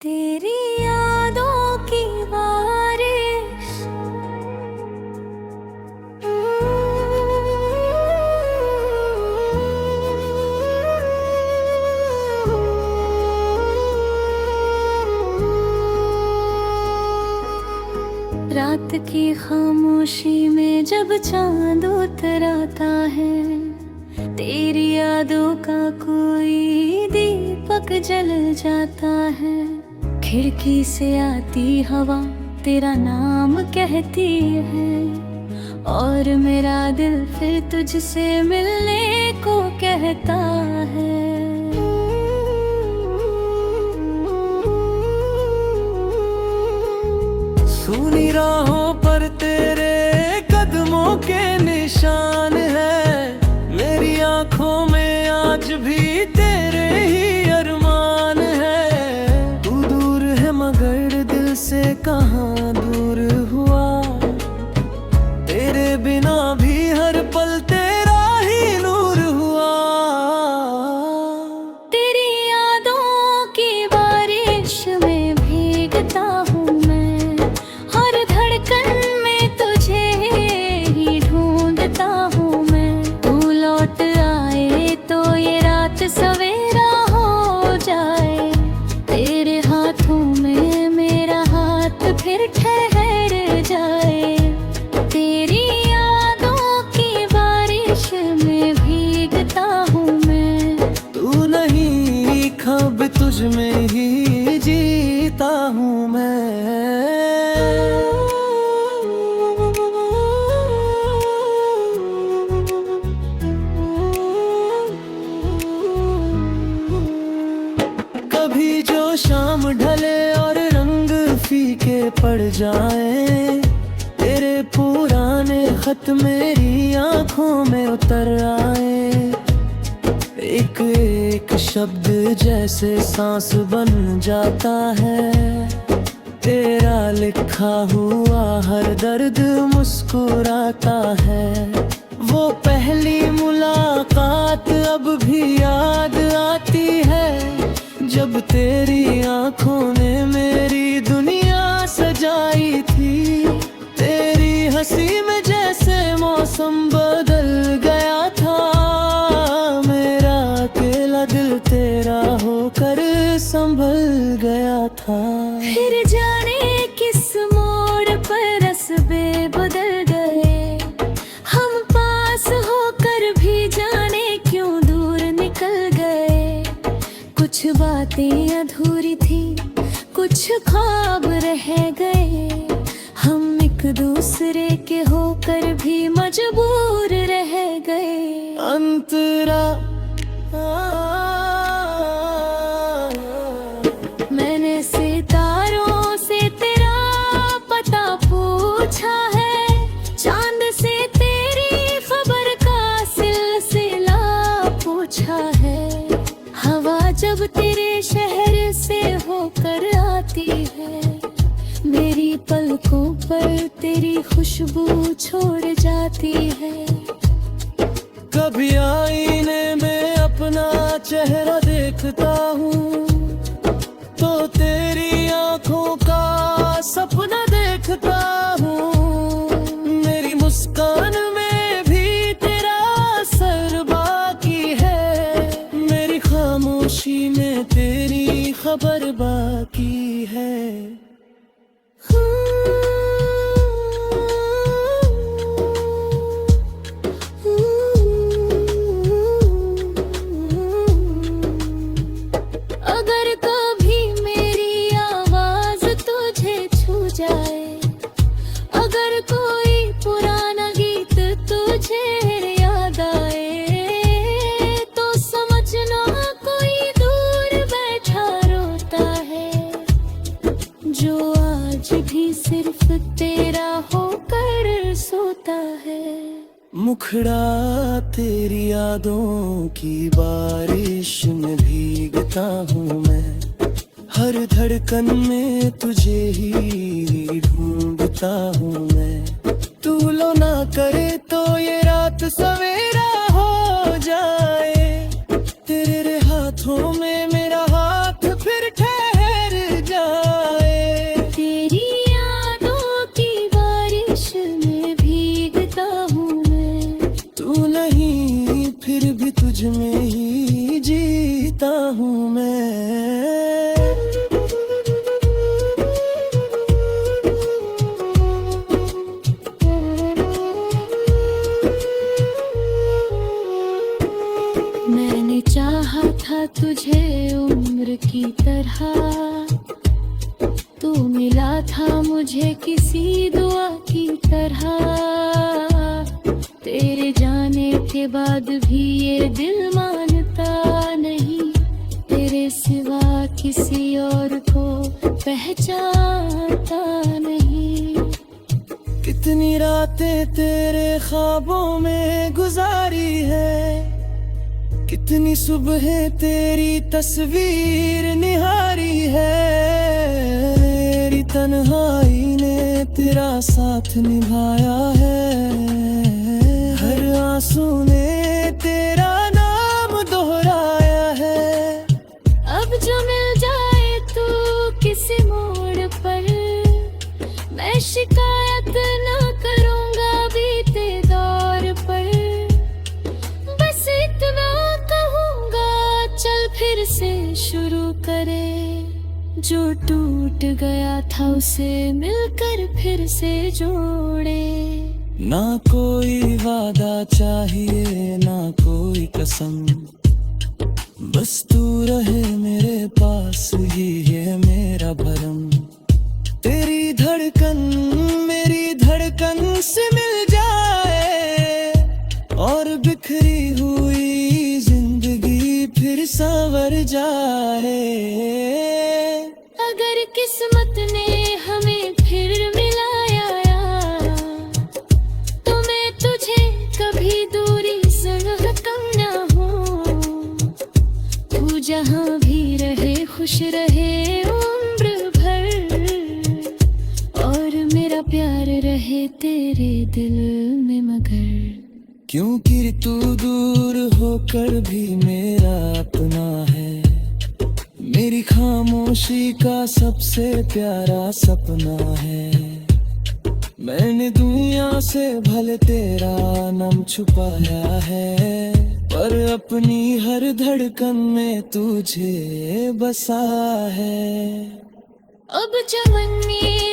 तेरी यादों की बारिश। रात की खामोशी में जब चांद उतर आता है, तेरी यादों का कोई दीपक जल जाता है। खिड़की से आती हवा तेरा नाम कहती है, और मेरा दिल फिर तुझसे मिलने को कहता है। सुनी राहों पर तेरे कदमों के निशान है, मेरी आंखों में आज भी तेरे ही अरमान है। तू दूर है मगर दिल से कहाँ दूर हुआ, तेरे बिना भी हर पल तेरा ही नूर हुआ। तेरी यादों की बारिश में भीगता हूँ मैं, हर धड़कन में तुझे ही ढूंढता हूँ मैं। तू लौट आए तो ये रात सवेरा हो जाए, तेरे हाथों में मेरा हाथ फिर ठहर जाए। तेरी यादों की बारिश में भीगता हूँ मैं, तू नहीं खब तुझ में ही जीता हूँ मैं। कभी जो शाम ढले और रंग फीके पड़ जाए, तेरे पुराने खत मेरी आंखों में उतर आए। एक एक शब्द जैसे सांस बन जाता है, तेरा लिखा हुआ हर दर्द मुस्कुराता है। वो पहली मुलाकात अब भी याद आती है, जब तेरी आंखों ने मेरी दुनिया सजाई थी। तेरी हंसी में जैसे मौसम बदल गया था, मेरा अकेला दिल तेरा होकर संभल गया था। फिर जाने किस मोड़ पर रस्ते बदल गए, हम पास होकर भी जाने क्यों दूर निकल गए। कुछ बातें अधूरी थी, कुछ ख्वाब रह गए, हम एक दूसरे के होकर भी मजबूर रह गए। अंतरा मैंने सितारों से तेरा पता पूछा है, चांद से तेरी खबर का सिलसिला पूछा है। हवा जब तेरे शहर से होकर आती है, मेरी पलकों पर तेरी खुशबू छोड़ जाती है। कभी आईने में अपना चेहरा देखता हूँ, तो तेरी आंखों का सपना देखता हूँ। मेरी मुस्कान में भी तेरा असर बाकी है, मेरी खामोशी में तेरी खबर बाकी है। अगर कभी मेरी आवाज तुझे छू जाए, अगर कोई पुराना गीत तुझे याद आए, तो समझना कोई दूर बैठा रोता है, जो आज भी सिर्फ तेरा होकर सोता है। मुखड़ा तेरी यादों की बारिश में भीगता हूँ मैं, हर धड़कन में तुझे ही ढूंढता हूँ मैं। तू लो ना करे तो ये रात सवेरा हो जाए, तेरे हाथों में मेरा हाथ फिर ठहर जाए। तुझ में ही जीता हूँ मैं। मैंने चाहा था तुझे उम्र की तरह, तू मिला था मुझे किसी दुआ की तरह। तेरे जाने के बाद भी ये दिल मानता नहीं, तेरे सिवा किसी और को पहचानता नहीं। कितनी रातें तेरे ख्वाबों में गुजारी है, कितनी सुबह तेरी तस्वीर निहारी है। मेरी तन्हाई ने तेरा साथ निभाया है, हर आंसू ने तेरा नाम दोहराया है। अब जो मिल जाए तू किसी मोड़ पर, मैं शिकायत ना करूँगा बीते दौर पर। बस इतना कहूँगा, चल फिर से शुरू करे। जो टूट गया था उसे मिलकर फिर से जोड़े। ना कोई वादा चाहिए ना कोई कसम, बस तू रहे मेरे पास ही ये मेरा भरम। तेरी धड़कन मेरी धड़कन से मिल जाए, और बिखरी हुई जिंदगी फिर संवर जाए। अगर किस्मत ने हमें फिर मिलाया, तो मैं तुझे कभी दूरी से कम ना हूँ। तू जहाँ भी रहे खुश रहे उम्र भर, और मेरा प्यार रहे तेरे दिल में मगर। क्योंकि तू दूर होकर भी मेरा अपना है, मेरी खामोशी का सबसे प्यारा सपना है। मैंने दुनिया से भले तेरा नाम छुपाया है, पर अपनी हर धड़कन में तुझे बसा है। अब जवानी